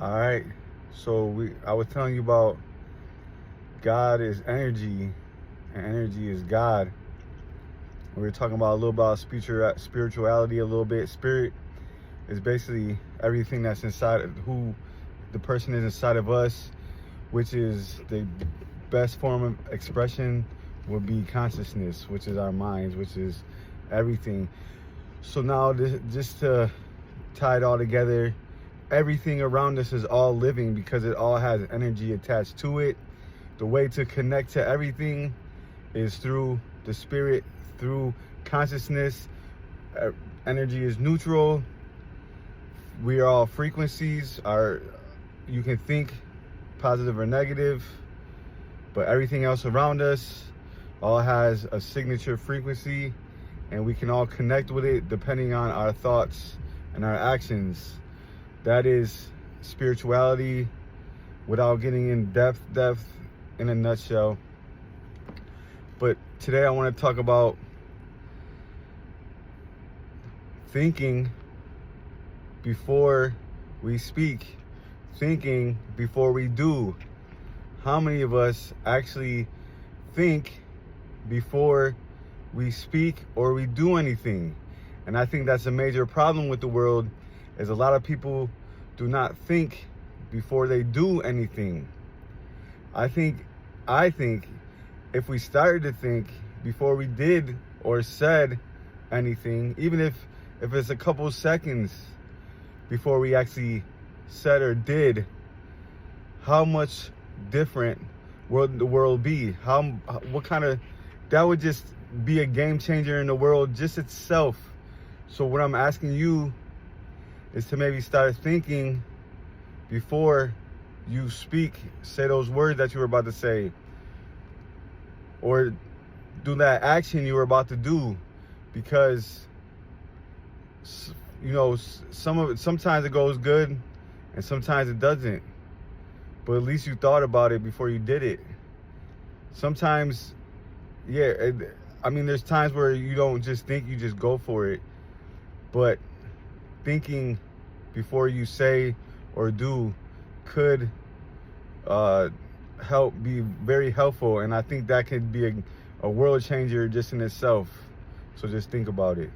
All right. So I was telling you about God is energy, and energy is God. We were talking about a little about spirituality a little bit. Spirit is basically everything that's inside of who the person is inside of us, which is the best form of expression would be consciousness, which is our minds, which is everything. So now just to tie it all together, everything around us is all living because it all has energy attached to it. The way to connect to everything is through the spirit, through consciousness. Energy is neutral. We are all frequencies. You can think positive or negative, but everything else around us all has a signature frequency, and we can all connect with it depending on our thoughts and our actions. That is spirituality without getting in depth in a nutshell. But today I want to talk about thinking before we speak, thinking before we do. How many of us actually think before we speak or we do anything? And I think that's a major problem with the world, is a lot of people do not think before they do anything. I think if we started to think before we did or said anything, even if it's a couple seconds before we actually said or did, how much different would the world be? That would just be a game changer in the world just itself. So what I'm asking you is to maybe start thinking before you speak, say those words that you were about to say, or do that action you were about to do, because sometimes it goes good and sometimes it doesn't, but at least you thought about it before you did it. Sometimes, there's times where you don't just think, you just go for it, but thinking before you say or do could be very helpful, and I think that could be a world changer just in itself. So just think about it.